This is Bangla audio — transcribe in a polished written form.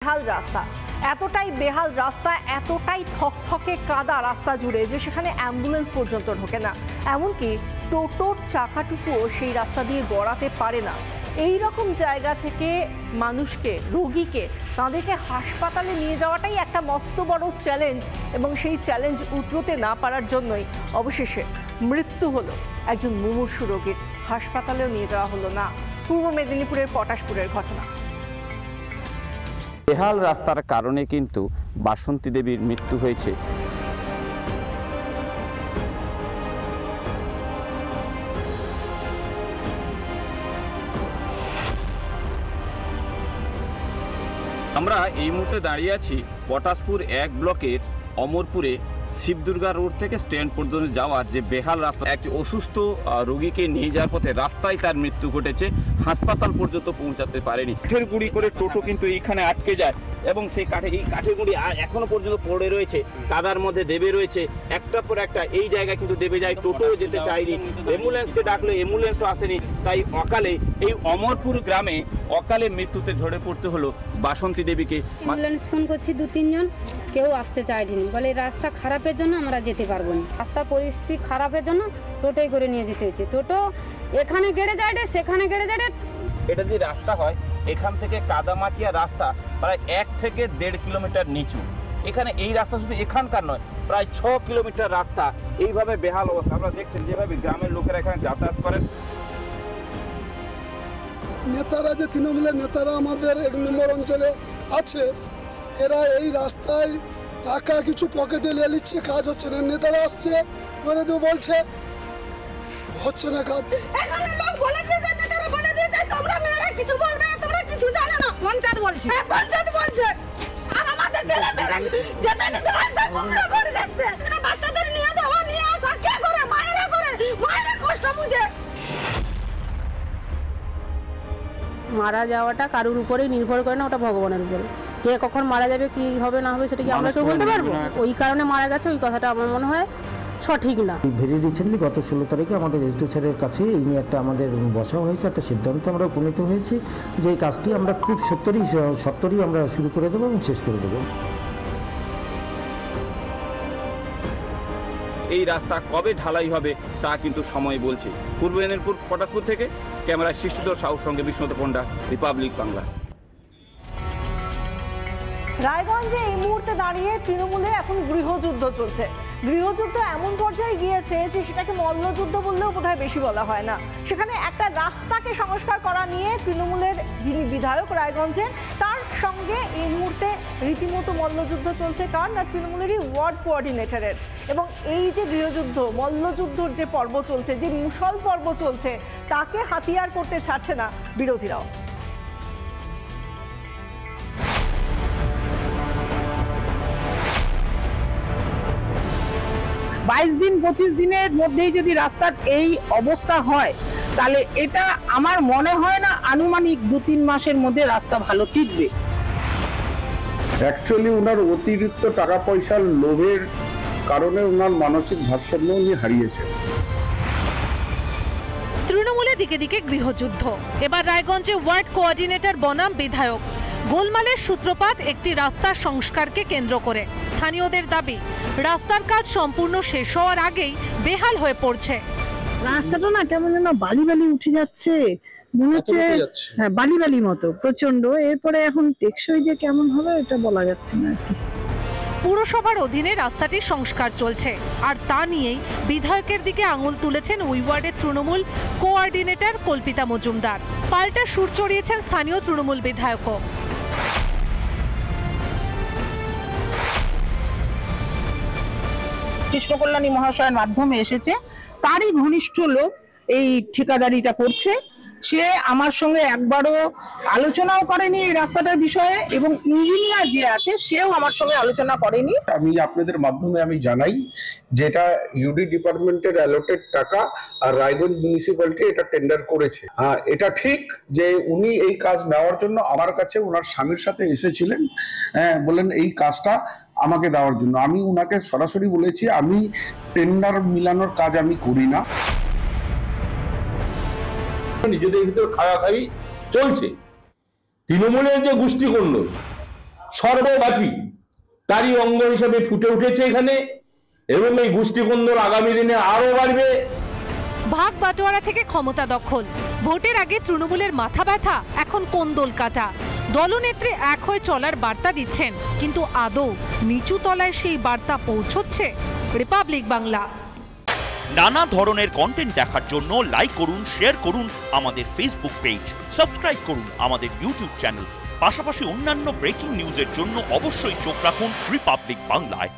বেহাল রাস্তা, এতটাই বেহাল রাস্তা, এতটাই থকথকে কাদা রাস্তা জুড়ে যে সেখানে অ্যাম্বুলেন্স পর্যন্ত ঢোকে না, এমনকি টোটোর চাকাটুকুও সেই রাস্তা দিয়ে গড়াতে পারে না। এই রকম জায়গা থেকে মানুষকে, রোগীকে, তাদেরকে হাসপাতালে নিয়ে যাওয়াটাই একটা মস্ত বড় চ্যালেঞ্জ, এবং সেই চ্যালেঞ্জ উতরোতে না পারার জন্যই অবশেষে মৃত্যু হলো একজন মুমূর্ষু রোগীর। হাসপাতালেও নিয়ে যাওয়া হলো না। পূর্ব মেদিনীপুরের পটাশপুরের ঘটনা। বেহাল রাস্তার কারণে কিন্তু বাসন্তী দেবীর মৃত্যু হয়েছে। আমরা এই মুহূর্তে দাঁড়িয়ে আছি পটাশপুর 1 ব্লকের অমরপুরে শিবদুর্গা রোড থেকে স্ট্যান্ড পর্যন্ত যাওয়ার যে বেহাল রাস্তা। একটি অসুস্থ রোগীকে নিয়ে যাওয়ার পথে রাস্তায় তার মৃত্যু ঘটেছে, হাসপাতাল পর্যন্ত পৌঁছাতে পারেনি। কাঠের গুঁড়ি করে টোটো কিন্তু এইখানে আটকে যায় এবং সেই কাঠের গুঁড়ি এখনো পর্যন্ত পড়ে রয়েছে, কাদার মধ্যে দেবে রয়েছে, একটার পর একটা এই জায়গায় কিন্তু দেবে যায়। টোটোও যেতে চায়নি, অ্যাম্বুলেন্সকে ডাকলে অ্যাম্বুলেন্সও আসেনি, তাই অকালে এই অমরপুর গ্রামে অকালে মৃত্যুতে ঝরে পড়তে হলো বাসন্তী দেবীকে। অ্যাম্বুলেন্স ফোন করছি 2-3 জন, কেউ আসতে চায়নি, বলে রাস্তা খারাপের জন্য আমরা যেতে পারবো না। রাস্তার পরিস্থিতি খারাপের জন্য টোটোই করে নিয়ে যেতে হচ্ছে। টোটো এখানে গেড়ে যায়, সেখানে গেড়ে যায়। এটা যে রাস্তা হয়, এখান থেকে কাদামাটিয়া রাস্তা প্রায় 1 থেকে 1.5 কিলোমিটার নিচু। এখানে এই রাস্তা শুধু এখানকার নয়, প্রায় 6 কিলোমিটার রাস্তা এইভাবে বেহাল অবস্থা। আপনারা দেখছেন যেভাবে গ্রামের লোকেরা এখানে যাতায়াত করেন। নেতারা যে তৃণমূলের নেতারা আমাদের 1 নম্বর অঞ্চলে আছে, এরা এই রাস্তায় টাকা কিছু পকেটে নিয়ে নিচ্ছে, কাজ হচ্ছে না। নেতারা আসছে করে দেবো বলছে, হচ্ছে না কাজ। এখানে লোক বলে দিয়েছে, নেতারা বলে দিয়েছে তোমরা মেয়েরা কিছু বলবে না, তোমরা কিছু জানো না। পঞ্চায়েত বলছে, পঞ্চায়েত বলছে। আর আমাদের ছেলে মেয়েরা যেতে যেতে রাস্তায় কুকুরে পড়ে যাচ্ছে। বাচ্চাদের নিয়ে যাওয়া নিয়ে আসা কে করে? মায়েরা করে, মায়েরা কষ্ট বুঝে। মারা যাওয়াটা কারোর উপরেই নির্ভর করে না, ওটা ভগবানের উপরে। কে কখন মারা যাবে, কি হবে না হবে, সেটা কি আমরা কেউ বলতে পারবো? ওই কারণে মারা গেছে, ওই কথাটা আমার মনে হয় সঠিক না। ভেরি রিসেন্টলি গত 16 তারিখে আমাদের এসডি স্যারের কাছে এই নিয়ে একটা আমাদের বসা হয়েছে, একটা সিদ্ধান্ত আমরা উপনীত হয়েছি যে এই কাজটি আমরা খুব সত্তরই আমরা শুরু করে দেবো এবং শেষ করে দেবো। এই রাস্তা কবে ঢালাই হবে তা কিন্তু সময় বলছে। পূর্ব মেদিনীপুর পটাশপুর থেকে ক্যামেরায় শিশুধর সাহুর সঙ্গে বিষ্ণুত পণ্ডা, রিপাবলিক বাংলা। রায়গঞ্জে এই মুহূর্তে দাঁড়িয়ে তৃণমূলে এখন গৃহযুদ্ধ চলছে। গৃহযুদ্ধ এমন পর্যায়ে গিয়েছে যে সেটাকে মল্লযুদ্ধ বললেও বোধহয় বেশি বলা হয় না। সেখানে একটা রাস্তাকে সংস্কার করা নিয়ে তৃণমূলের যিনি বিধায়ক রায়গঞ্জে, তার সঙ্গে এই মুহূর্তে রীতিমতো মল্লযুদ্ধ চলছে। কারণ না, তৃণমূলেরই ওয়ার্ড কোঅর্ডিনেটরের। এবং এই যে গৃহযুদ্ধ, মল্লযুদ্ধর যে পর্ব চলছে, যে মুষল পর্ব চলছে, তাকে হাতিয়ার করতে ছাড়ছে না বিরোধীরাও। 22 দিন 25 দিনের মধ্যেই যদি রাস্তার এই অবস্থা হয়, তাহলে এটা আমার মনে হয় না আনুমানিক 2-3 মাসের মধ্যে রাস্তা ভালো টিকবে। অ্যাকচুয়ালি ওনার অতিরিক্ত টাকা পয়সার লোভের কারণে ওনার মানসিক ভারসাম্য উনি হারিয়েছেন। তৃণমূলে দিকে দিকে গৃহযুদ্ধ। এবার রায়গঞ্জে ওয়ার্ড কোঅর্ডিনেটর বনাম বিধায়ক। গোলমালের সূত্রপাত একটি রাস্তার সংস্কারকে কেন্দ্র করে। স্থানীয়দের দাবি, রাস্তার কাজ সম্পূর্ণ শেষ হওয়ার আগেই বেহাল হয়ে পড়ছে রাস্তাটা। না কেমন যেন বালি বালি উঠে যাচ্ছে, মনে হচ্ছে হ্যাঁ বালি বালি মতো প্রচন্ড। এরপরে এখন টেকসই যে কেমন হবে এটা বলা যাচ্ছে না আর কি। পুরসভার অধীনে রাস্তাটির সংস্কার চলছে, আর তা নিয়েই বিধায়কের দিকে আঙুল তুলেছেন ওই ওয়ার্ডের তৃণমূল কোঅর্ডিনেটর কল্পিতা মজুমদার। পাল্টা সুর চড়িয়েছেন স্থানীয় তৃণমূল বিধায়কও। কৃষ্ণ কল্যাণী মহাশয়ের মাধ্যমে এসেছে, তারই ঘনিষ্ঠ লোক এই ঠিকাদারিটা করছে। সে আমার সঙ্গে একবারও আলোচনাও করেনি এই রাস্তাটার বিষয়ে, এবং ইঞ্জিনিয়ার যে আছে সেও আমার সঙ্গে আলোচনা করেনি। আমি আপনাদের মাধ্যমে আমি জানাই যেটা ইউডি ডিপার্টমেন্টের অ্যালোটেড টাকা, আর রায়গঞ্জ মিউনিসিপ্যালিটি এটা টেন্ডার করেছে। এটা ঠিক যে উনি এই কাজ নেওয়ার জন্য আমার কাছে ওনার স্বামীর সাথে এসেছিলেন, বলেন এই কাজটা আমাকে দেওয়ার জন্য। আমি উনাকে সরাসরি বলেছি আমি টেন্ডার মিলানোর কাজ আমি করি না। নিজেদের ভিতরে খাওয়াখাই চলছে। তৃণমূলের যে গোষ্ঠী করলো সর্বব্যাপী তারই অঙ্গ হিসেবে ফুটে উঠেছে এখানে, এবং এই গোষ্ঠীকন্দল আগামী দিনে আরো বাড়বে। ভাগ বাটোয়ারা থেকে ক্ষমতা দখল, ভোটের আগে তৃণমূলের মাথা ব্যথা, এখন কোন্দল কাটা। দলনেত্রী এক হয়ে চলার বার্তা দিচ্ছেন, কিন্তু আদৌ নিচু তলায় সেই বার্তা পৌঁছচ্ছে? রিপাবলিক বাংলা। নানা ধরনের কন্টেন্ট দেখার জন্য লাইক করুন, শেয়ার করুন আমাদের ফেসবুক পেজ, সাবস্ক্রাইব করুন আমাদের ইউটিউব চ্যানেল। পাশাপাশি অন্যান্য ব্রেকিং নিউজের জন্য অবশ্যই চোখ রাখুন রিপাবলিক বাংলায়।